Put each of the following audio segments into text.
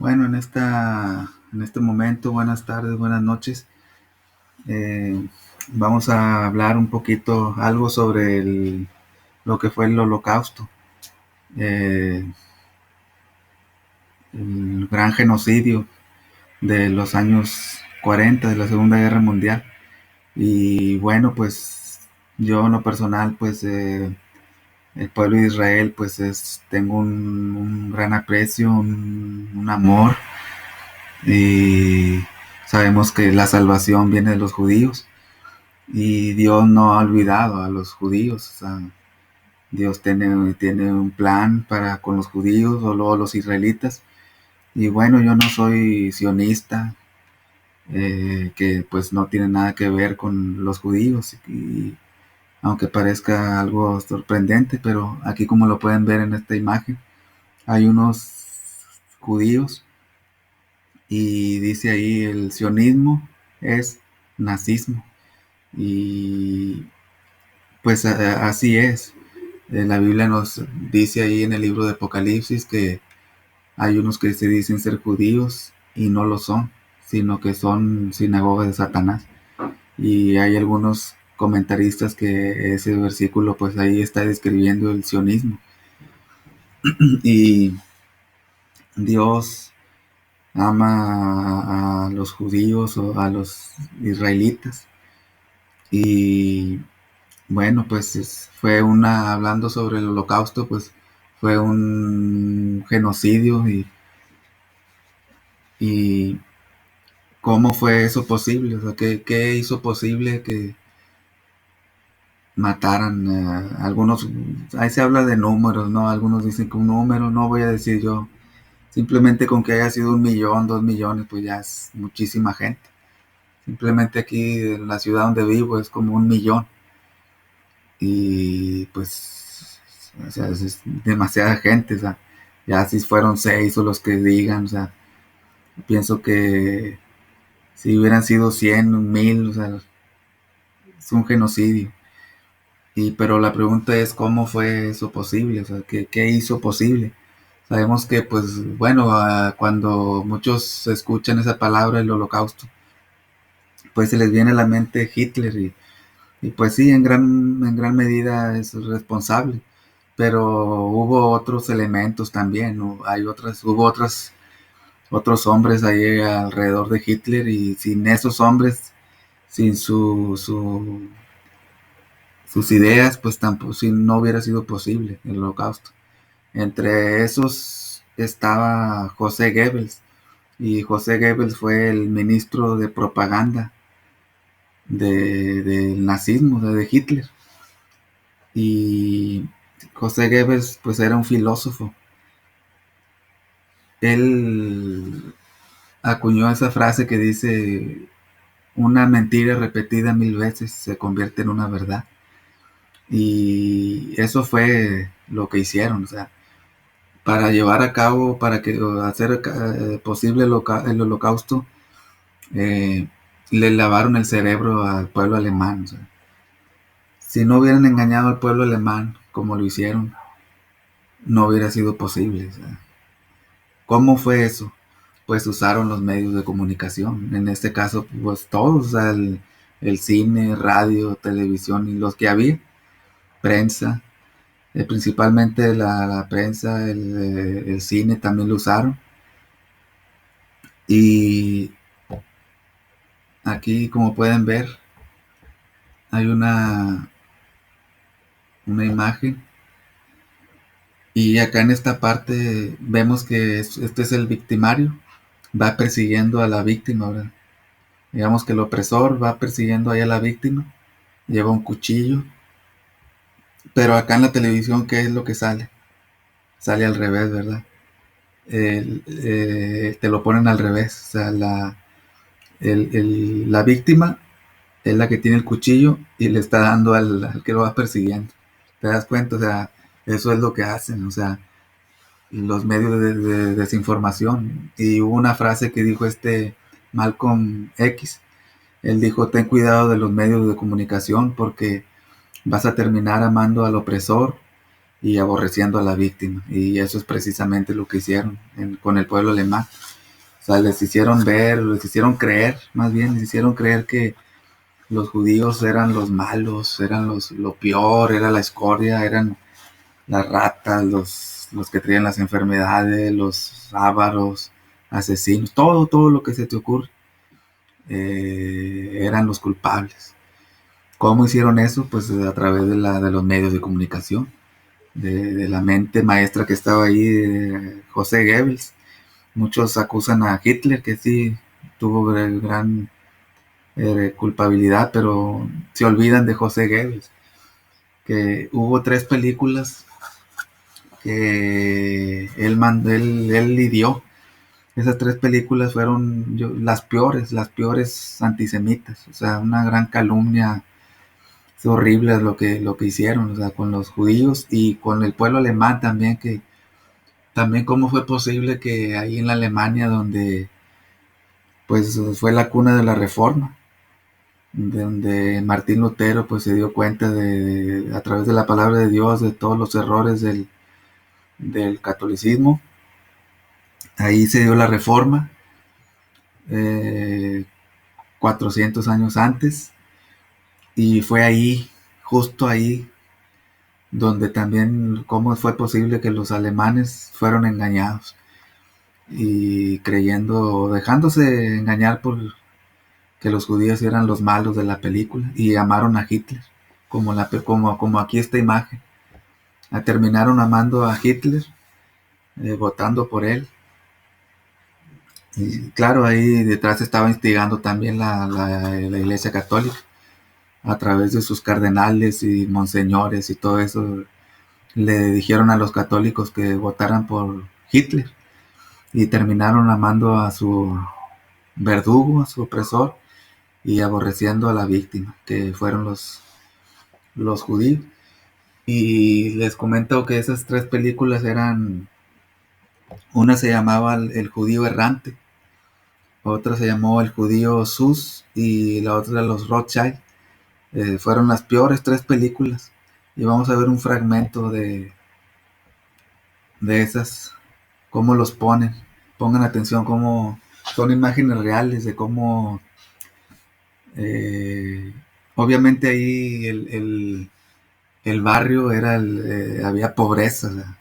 Bueno, en este momento, buenas tardes, buenas noches. Eh, Vamos a hablar un poquito, algo sobre lo que fue el Holocausto, eh, el gran genocidio de los años 40 de la Segunda Guerra Mundial. Y bueno, pues yo en lo personal, pues el pueblo de Israel, pues tengo un gran aprecio, un amor. Y sabemos que la salvación viene de los judíos y Dios no ha olvidado a los judíos. O sea, Dios tiene un plan para con los judíos o luego los israelitas. Y bueno, yo no soy sionista, que pues no tiene nada que ver con los judíos. Y aunque parezca algo sorprendente, pero aquí como lo pueden ver en esta imagen, hay unos judíos y dice ahí el sionismo es nazismo. Y pues así es. La Biblia nos dice ahí en el libro de Apocalipsis que hay unos que se dicen ser judíos y no lo son, sino que son sinagoga de Satanás. Y hay algunos comentaristas que ese versículo pues ahí está describiendo el sionismo. Y Dios ama a los judíos o a los israelitas. Y bueno, pues fue hablando sobre el holocausto, pues fue un genocidio y cómo fue eso posible, o sea, qué hizo posible que mataran algunos, ahí se habla de números, ¿no? Algunos dicen que un número, no voy a decir yo, simplemente con que haya sido 1 millón, 2 millones, pues ya es muchísima gente. Simplemente aquí en la ciudad donde vivo es como 1 millón. Y pues, o sea, es demasiada gente, o sea, ya si fueron 6 o los que digan, o sea, pienso que si hubieran sido 100, 1000, o sea, es un genocidio. Pero la pregunta es cómo fue eso posible, o sea, qué hizo posible. Sabemos que, pues, bueno, cuando muchos escuchan esa palabra, el holocausto, pues se les viene a la mente Hitler y pues sí, en gran medida es responsable, pero hubo otros elementos también, ¿no? Hubo otros hombres ahí alrededor de Hitler y sin esos hombres, sin sus ideas, pues tampoco, si no hubiera sido posible el holocausto. Entre esos estaba José Goebbels y José Goebbels fue el ministro de propaganda del nazismo, de Hitler. Y José Goebbels pues era un filósofo. Él acuñó esa frase que dice, una mentira repetida 1000 veces se convierte en una verdad. Y eso fue lo que hicieron, o sea, para llevar a cabo, para hacer posible el holocausto, eh, le lavaron el cerebro al pueblo alemán. O sea, si no hubieran engañado al pueblo alemán como lo hicieron, no hubiera sido posible. O sea, ¿cómo fue eso? Pues usaron los medios de comunicación, en este caso pues todos, o sea, el cine, radio, televisión y los que había, prensa, principalmente la prensa, el cine también lo usaron. Y aquí como pueden ver hay una imagen y acá en esta parte vemos que este es el victimario, va persiguiendo a la víctima, ¿verdad? Digamos que el opresor va persiguiendo ahí a la víctima, lleva un cuchillo. Pero acá en la televisión, ¿qué es lo que sale? Sale al revés, ¿verdad? Te lo ponen al revés. O sea, la víctima es la que tiene el cuchillo y le está dando al que lo va persiguiendo. ¿Te das cuenta? O sea, eso es lo que hacen. O sea, los medios de desinformación. Y hubo una frase que dijo Malcolm X. Él dijo, ten cuidado de los medios de comunicación porque vas a terminar amando al opresor y aborreciendo a la víctima. Y eso es precisamente lo que hicieron con el pueblo alemán. sea, les hicieron ver, les hicieron creer, más bien, les hicieron creer que los judíos eran los malos, eran lo peor, era la escoria, eran las ratas, los que traían las enfermedades, los ávaros, asesinos, todo lo que se te ocurre, eran los culpables. ¿Cómo hicieron eso? Pues a través de los medios de comunicación, de la mente maestra que estaba ahí, José Goebbels. Muchos acusan a Hitler que sí tuvo gran culpabilidad, pero se olvidan de José Goebbels, que hubo 3 películas que él lidió. Esas 3 películas fueron las peores antisemitas, o sea, una gran calumnia. Es horrible lo que hicieron, o sea, con los judíos y con el pueblo alemán también, que también cómo fue posible que ahí en la Alemania, donde pues fue la cuna de la Reforma, donde Martín Lutero pues se dio cuenta a través de la palabra de Dios, de todos los errores del catolicismo. Ahí se dio la Reforma, eh, 400 años antes, y fue ahí, justo ahí, donde también cómo fue posible que los alemanes fueron engañados y creyendo, dejándose engañar por que los judíos eran los malos de la película y amaron a Hitler, como aquí esta imagen. Terminaron amando a Hitler, votando por él. Y claro, ahí detrás estaba instigando también la Iglesia Católica a través de sus cardenales y monseñores y todo eso. Le dijeron a los católicos que votaran por Hitler y terminaron amando a su verdugo, a su opresor, y aborreciendo a la víctima, que fueron los judíos. Y les comento que esas 3 películas eran, una se llamaba El judío errante, otra se llamó El judío Sus y la otra Los Rothschild. Fueron las peores 3 películas. Y vamos a ver un fragmento de esas, cómo los ponen. Pongan atención cómo son imágenes reales de cómo, eh, obviamente ahí el barrio había pobreza. O sea,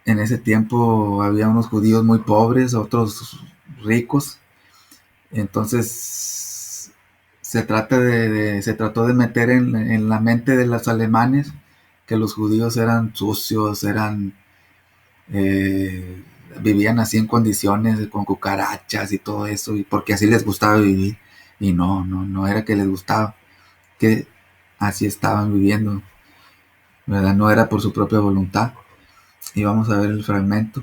en ese tiempo había unos judíos muy pobres, otros ricos. Entonces se trató de meter en la mente de los alemanes que los judíos eran sucios, eh, vivían así en condiciones con cucarachas y todo eso, y porque así les gustaba vivir. Y no era que les gustaba, que así estaban viviendo, ¿verdad? No era por su propia voluntad. Y vamos a ver el fragmento.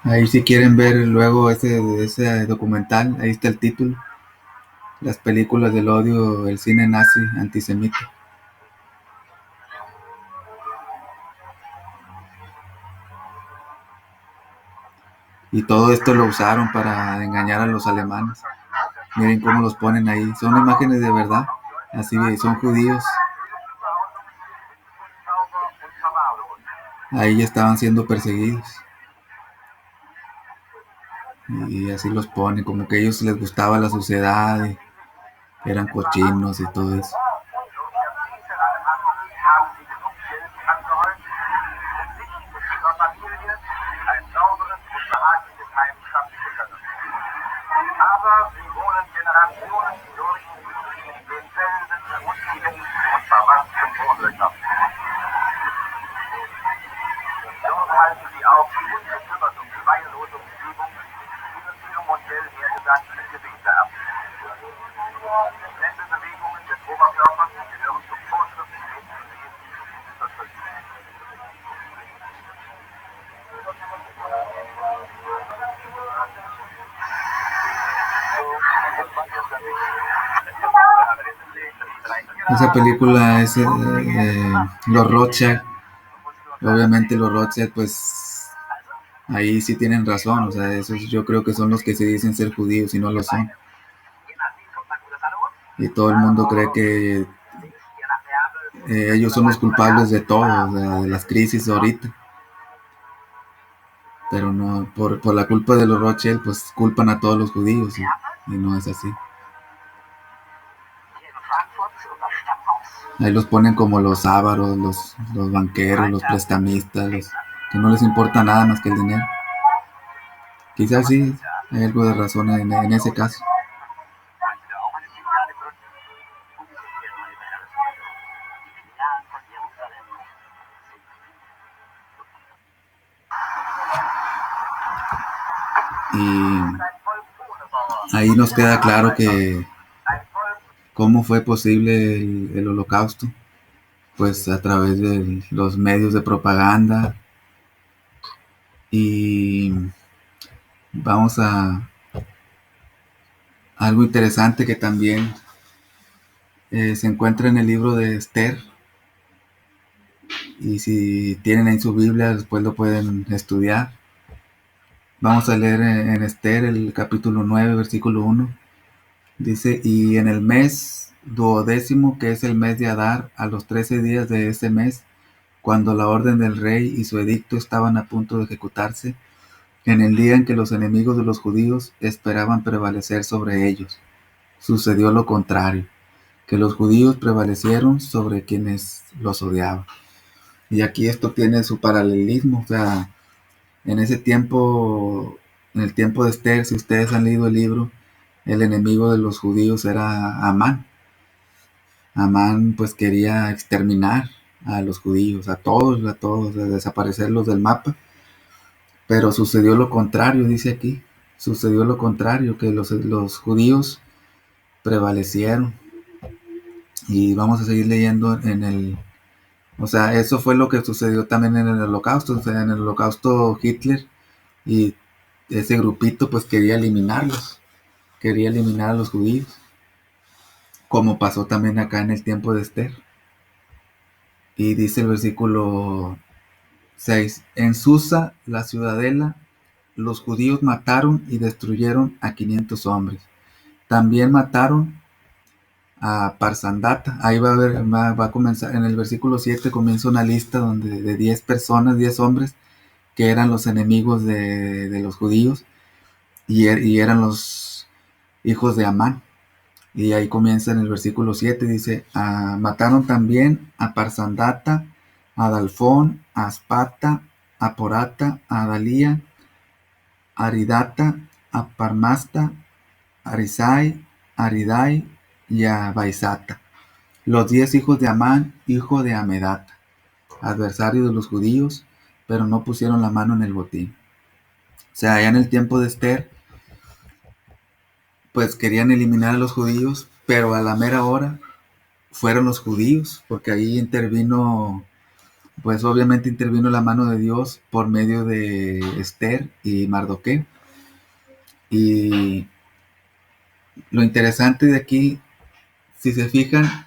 Ahí si quieren ver luego ese documental, ahí está el título, las películas del odio, el cine nazi antisemita. Y todo esto lo usaron para engañar a los alemanes. Miren cómo los ponen ahí. Son imágenes de verdad. Así son judíos. Ahí estaban siendo perseguidos. Y así los ponen, como que a ellos les gustaba la suciedad, y eran cochinos y todo eso. Esa película es los Rothschild. Obviamente los Rothschild, pues ahí sí tienen razón. O sea, esos yo creo que son los que se dicen ser judíos y no lo son. Y todo el mundo cree que ellos son los culpables de todo, de las crisis ahorita. Pero no, por la culpa de los Rothschild, pues culpan a todos los judíos y no es así. Ahí los ponen como los ávaros, los banqueros, los prestamistas, los que no les importa nada más que el dinero. Quizás sí hay algo de razón en ese caso. Y ahí nos queda claro que cómo fue posible el holocausto, pues a través de los medios de propaganda. Y vamos a algo interesante que también se encuentra en el libro de Esther. Y si tienen ahí su Biblia, después lo pueden estudiar. Vamos a leer en Esther el capítulo 9, versículo 1. Dice, y en el mes 12º, que es el mes de Adar, a los 13 días de ese mes, cuando la orden del rey y su edicto estaban a punto de ejecutarse, en el día en que los enemigos de los judíos esperaban prevalecer sobre ellos, sucedió lo contrario, que los judíos prevalecieron sobre quienes los odiaban. Y aquí esto tiene su paralelismo, o sea, en ese tiempo, en el tiempo de Esther, si ustedes han leído el libro, el enemigo de los judíos era Amán. Amán pues quería exterminar a los judíos, a todos, desaparecerlos del mapa. Pero sucedió lo contrario, dice aquí. Sucedió lo contrario, que los judíos prevalecieron. Y vamos a seguir leyendo o sea, eso fue lo que sucedió también en el Holocausto. O sea, en el Holocausto Hitler y ese grupito pues quería eliminarlos. Quería eliminar a los judíos. Como pasó también acá en el tiempo de Esther. Y dice el versículo 6. En Susa, la ciudadela, los judíos mataron y destruyeron a 500 hombres. También mataron a Parsandata. Ahí va a comenzar, en el versículo 7 comienza una lista donde de 10 personas, 10 hombres, que eran los enemigos de los judíos y eran los hijos de Amán. Y ahí comienza en el versículo 7, dice, mataron también a Parsandata, a Dalfón, a Aspata, a Porata, a Adalía, a Aridata, a Parmasta, a Arisai, a Aridai y a Baisata, los 10 hijos de Amán, hijo de Amedata, adversario de los judíos, pero no pusieron la mano en el botín. O sea, allá en el tiempo de Esther, pues querían eliminar a los judíos, pero a la mera hora fueron los judíos, porque ahí intervino, pues obviamente intervino la mano de Dios por medio de Esther y Mardoqueo. Y lo interesante de aquí, si se fijan,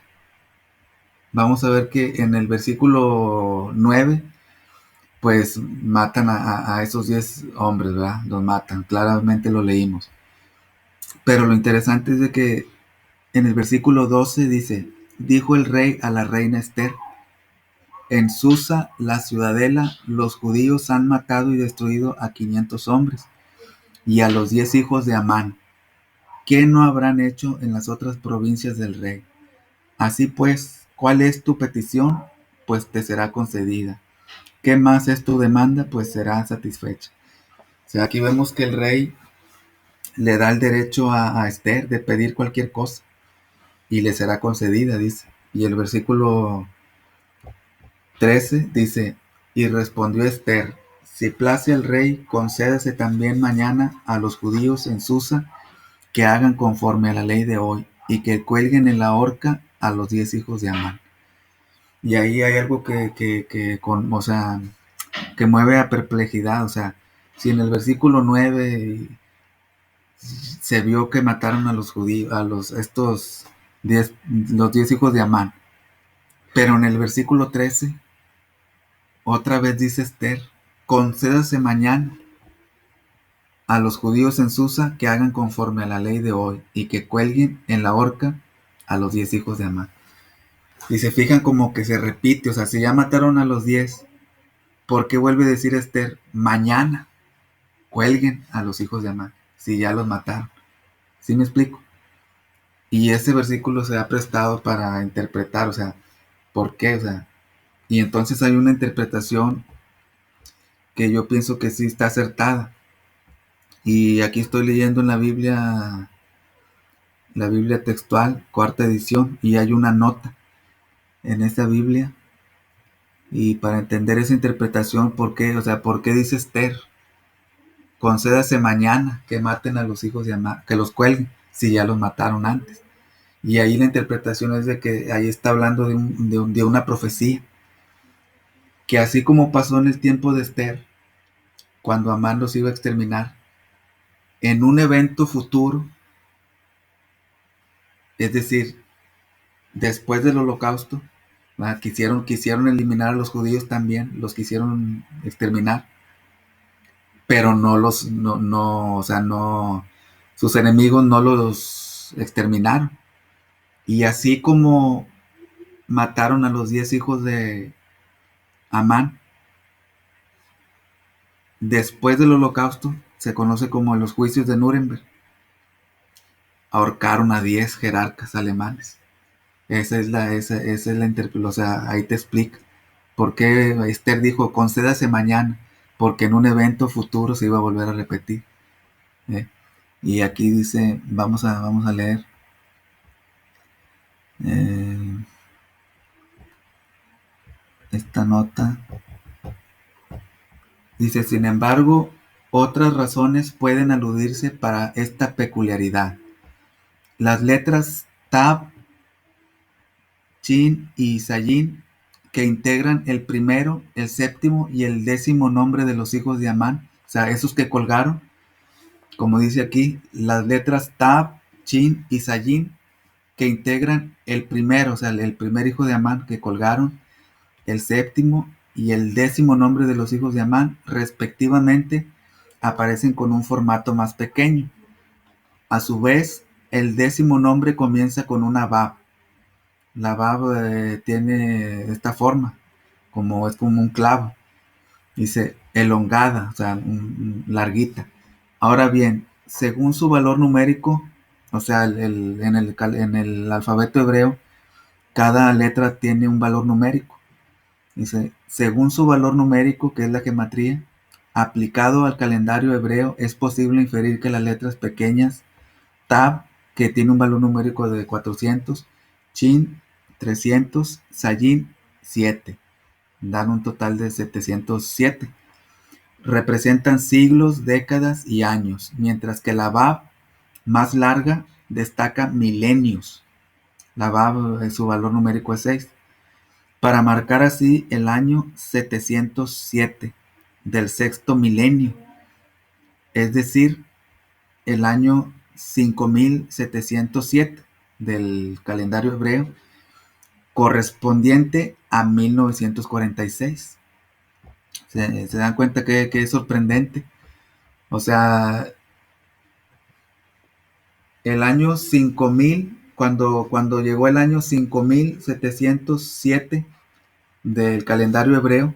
vamos a ver que en el versículo 9, pues matan a esos 10 hombres, ¿verdad? Los matan, claramente lo leímos. Pero lo interesante es de que en el versículo 12 dice, dijo el rey a la reina Esther, en Susa, la ciudadela, los judíos han matado y destruido a 500 hombres y a los 10 hijos de Amán. ¿Qué no habrán hecho en las otras provincias del rey? Así pues, ¿cuál es tu petición? Pues te será concedida. ¿Qué más es tu demanda? Pues será satisfecha. O sea, aquí vemos que el rey le da el derecho a Esther de pedir cualquier cosa y le será concedida, dice. Y el versículo 13 dice, y respondió Esther, si place al rey, concédase también mañana a los judíos en Susa que hagan conforme a la ley de hoy y que cuelguen en la horca a los 10 hijos de Amán. Y ahí hay algo o sea, que mueve a perplejidad. O sea, si en el versículo 9 se vio que mataron a los judíos, estos 10, los 10 hijos de Amán, pero en el versículo 13 otra vez dice Esther, concédase mañana a los judíos en Susa que hagan conforme a la ley de hoy y que cuelguen en la horca a los 10 hijos de Amán. Y se fijan como que se repite, o sea, si ya mataron a los 10, ¿por qué vuelve a decir Esther, mañana cuelguen a los hijos de Amán, si ya los mataron? ¿Sí me explico? Y ese versículo se ha prestado para interpretar, o sea, ¿por qué? O sea, y entonces hay una interpretación que yo pienso que sí está acertada. Y aquí estoy leyendo en la Biblia textual, cuarta edición, y hay una nota en esa Biblia. Y para entender esa interpretación, ¿por qué? O sea, ¿por qué dice Esther? Concédase mañana que maten a los hijos de Amán, que los cuelguen, si ya los mataron antes. Y ahí la interpretación es de que ahí está hablando de una profecía, que así como pasó en el tiempo de Esther, cuando Amán los iba a exterminar, en un evento futuro, es decir, después del holocausto, quisieron eliminar a los judíos también, los quisieron exterminar, pero o sea, no, sus enemigos no los exterminaron. Y así como mataron a los 10 hijos de Amán, después del holocausto, se conoce como los juicios de Nuremberg, ahorcaron a 10 jerarcas alemanes. Esa es la interpretación, o sea, ahí te explica por qué Esther dijo, concédase mañana, porque en un evento futuro se iba a volver a repetir. ¿eh? Y aquí dice, vamos a leer eh, esta nota. Dice, sin embargo, otras razones pueden aludirse para esta peculiaridad. Las letras Tab, Shin y Sayin, que integran el primero, el séptimo y el 10º nombre de los hijos de Amán, o sea, esos que colgaron, como dice aquí, las letras Tab, Shin y Sayin, que integran el primero, o sea, el primer hijo de Amán que colgaron, el séptimo y el 10º nombre de los hijos de Amán, respectivamente, aparecen con un formato más pequeño. A su vez, el 10º nombre comienza con una Bab. La Bab tiene esta forma, es como un clavo. Dice elongada, o sea, larguita. Ahora bien, según su valor numérico, o sea, en el alfabeto hebreo, cada letra tiene un valor numérico. Dice, según su valor numérico, que es la gematría, aplicado al calendario hebreo, es posible inferir que las letras pequeñas, Tab, que tiene un valor numérico de 400, Shin, 300, Sayin, 7, dan un total de 707. Representan siglos, décadas y años, mientras que la Bab, más larga, destaca milenios. La Bab, su valor numérico es 6. Para marcar así el año 707 del sexto milenio, es decir, el año 5707 del calendario hebreo, correspondiente a 1946. Se dan cuenta que es sorprendente. O sea, El año 5000, cuando llegó el año 5707 del calendario hebreo,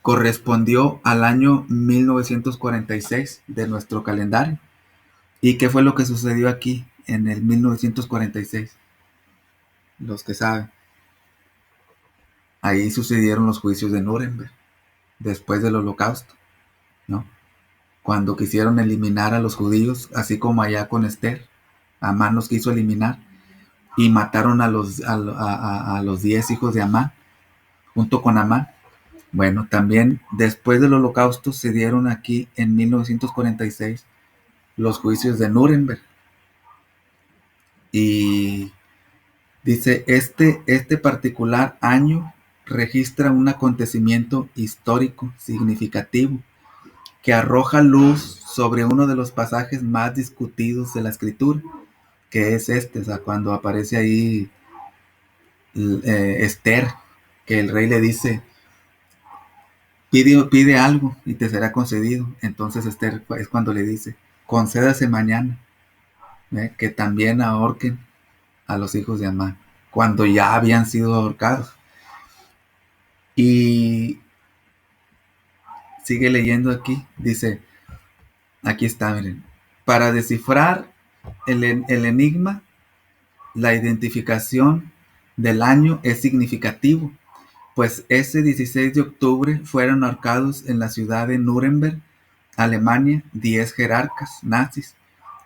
correspondió al año 1946 de nuestro calendario. ¿Y qué fue lo que sucedió aquí en el 1946? Los que saben. Ahí sucedieron los juicios de Nuremberg, después del Holocausto, ¿no? Cuando quisieron eliminar a los judíos, así como allá con Esther, Amán los quiso eliminar y mataron a los 10 hijos de Amán, junto con Amán. Bueno, también después del Holocausto se dieron aquí en 1946 los juicios de Nuremberg. Y dice, este particular año registra un acontecimiento histórico significativo que arroja luz sobre uno de los pasajes más discutidos de la escritura, que es o sea, cuando aparece ahí Esther, que el rey le dice, pide algo y te será concedido. Entonces Esther es cuando le dice, concédase mañana, que también ahorquen a los hijos de Amán, cuando ya habían sido ahorcados. Y sigue leyendo aquí, dice, aquí está, miren, para descifrar el enigma, la identificación del año es significativo, pues ese 16 de octubre fueron ahorcados en la ciudad de Nuremberg, Alemania, 10 jerarcas nazis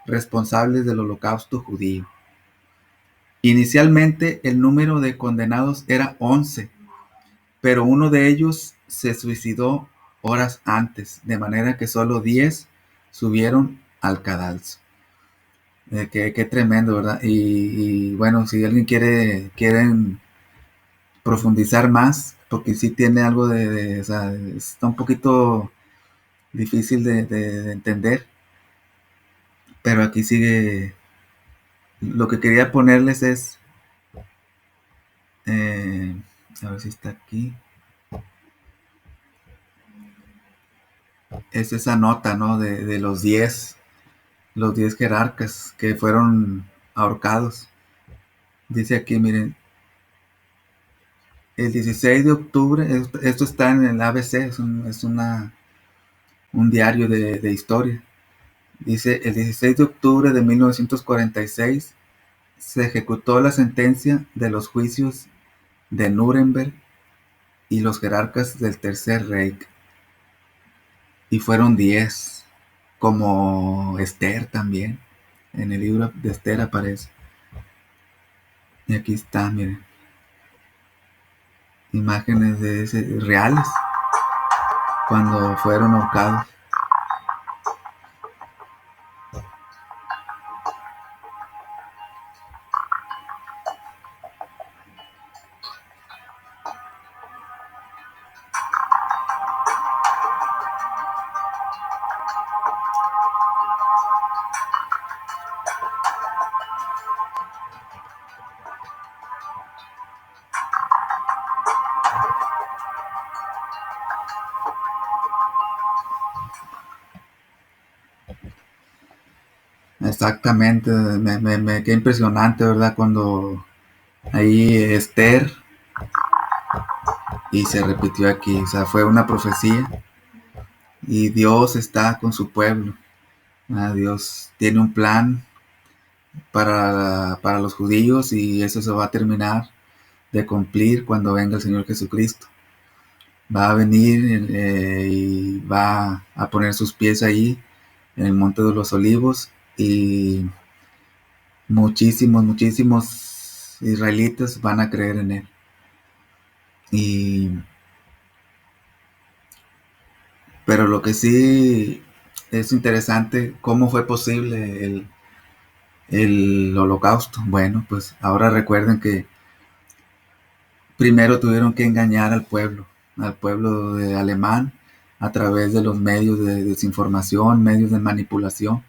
responsables del holocausto judío. Inicialmente el número de condenados era 11, pero uno de ellos se suicidó horas antes, de manera que solo 10 subieron al cadalso. Qué tremendo, ¿verdad? Y bueno, si alguien quieren profundizar más, porque sí tiene algo o sea, está un poquito difícil de entender, pero aquí sigue, lo que quería ponerles es, eh, a ver si está aquí, es esa nota, ¿no? De los 10 jerarcas que fueron ahorcados. Dice aquí, miren, el 16 de octubre, esto está en el ABC, un diario de historia. Dice, el 16 de octubre de 1946 se ejecutó la sentencia de los juicios de Nuremberg y los jerarcas del Tercer Reich. Y fueron 10, como Esther también. En el libro de Esther aparece. Y aquí está, miren, imágenes reales cuando fueron ahorcados. Exactamente, qué impresionante, ¿verdad? Cuando ahí Esther, y se repitió aquí, o sea, fue una profecía y Dios está con su pueblo. Dios tiene un plan para los judíos y eso se va a terminar de cumplir cuando venga el Señor Jesucristo. Va a venir y va a poner sus pies ahí en el Monte de los Olivos y muchísimos israelitas van a creer en él. Pero lo que sí es interesante, ¿cómo fue posible el holocausto? Bueno, pues ahora recuerden que primero tuvieron que engañar al pueblo de alemán, a través de los medios de desinformación, medios de manipulación.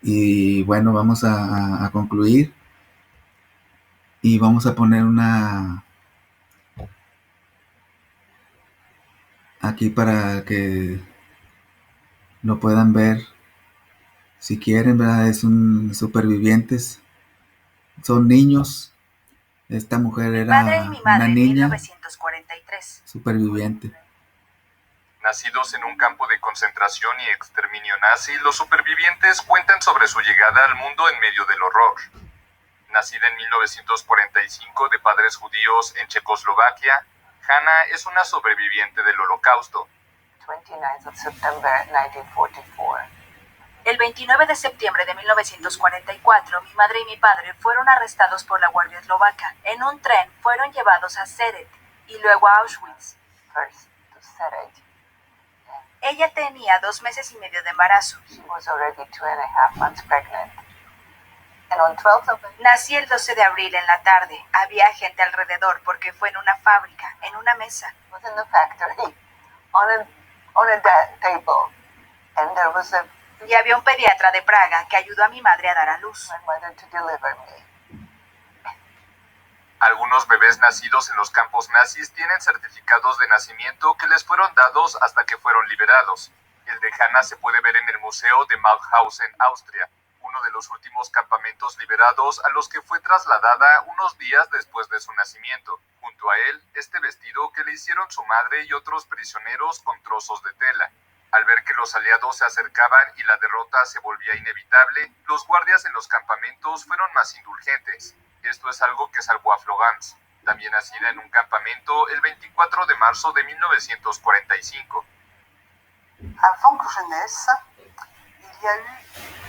Y bueno, vamos a concluir y vamos a poner aquí para que lo puedan ver si quieren, ¿verdad? Es un supervivientes, son niños. Esta mujer Mi padre y era mi una madre en niña 1943. superviviente. Nacidos en un campo de concentración y exterminio nazi, los supervivientes cuentan sobre su llegada al mundo en medio del horror. Nacida en 1945 de padres judíos en Checoslovaquia, Hannah es una sobreviviente del Holocausto. 29th of September 1944. El 29 de septiembre de 1944, mi madre y mi padre fueron arrestados por la Guardia Eslovaca. En un tren fueron llevados a Seret y luego a Auschwitz. First to Seret. Ella tenía 2 meses y medio de embarazo. She was already 2.5 months pregnant. And on 12th of... Nací el 12 de abril en la tarde. Había gente alrededor porque fue en una fábrica, en una mesa. Was in the factory, on a table, and there was a... Y había un pediatra de Praga que ayudó a mi madre a dar a luz. My mother to deliver me. Algunos bebés nacidos en los campos nazis tienen certificados de nacimiento que les fueron dados hasta que fueron liberados. El de Hannah se puede ver en el Museo de Mauthausen, Austria, uno de los últimos campamentos liberados a los que fue trasladada unos días después de su nacimiento. Junto a él, este vestido que le hicieron su madre y otros prisioneros con trozos de tela. Al ver que los aliados se acercaban y la derrota se volvía inevitable, los guardias en los campamentos fueron más indulgentes. Esto es algo que salvó a Florence, también nacida en un campamento el 24 de marzo de 1945.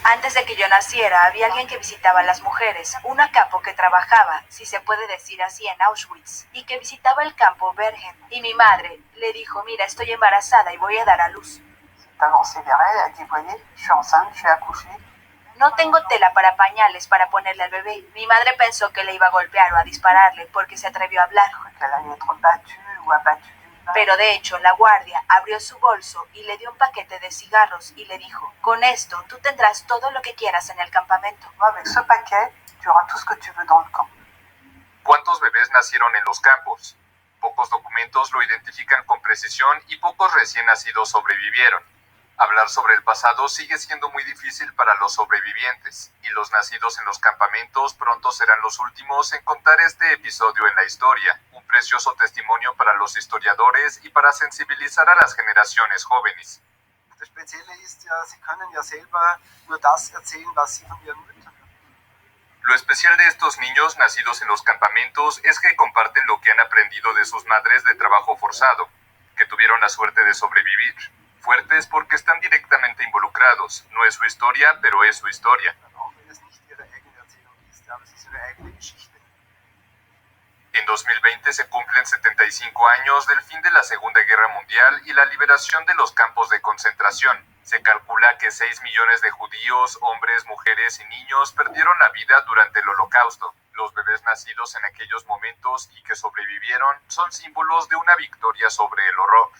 Antes de que yo naciera, había alguien que visitaba a las mujeres, una capo que trabajaba, si se puede decir así, en Auschwitz, y que visitaba el campo Bergen. Y mi madre le dijo, mira, estoy embarazada y voy a dar a luz. No tengo tela para pañales para ponerle al bebé. Mi madre pensó que le iba a golpear o a dispararle porque se atrevió a hablar. Pero de hecho, la guardia abrió su bolso y le dio un paquete de cigarros y le dijo, con esto tú tendrás todo lo que quieras en el campamento. ¿Cuántos bebés nacieron en los campos? Pocos documentos lo identifican con precisión y pocos recién nacidos sobrevivieron. Hablar sobre el pasado sigue siendo muy difícil para los sobrevivientes, y los nacidos en los campamentos pronto serán los últimos en contar este episodio en la historia, un precioso testimonio para los historiadores y para sensibilizar a las generaciones jóvenes. Lo especial de estos niños nacidos en los campamentos es que comparten lo que han aprendido de sus madres de trabajo forzado, que tuvieron la suerte de sobrevivir. Fuertes porque están directamente involucrados. No es su historia, pero es su historia. En 2020 se cumplen 75 años del fin de la Segunda Guerra Mundial y la liberación de los campos de concentración. Se calcula que 6 millones de judíos, hombres, mujeres y niños perdieron la vida durante el Holocausto. Los bebés nacidos en aquellos momentos y que sobrevivieron son símbolos de una victoria sobre el horror.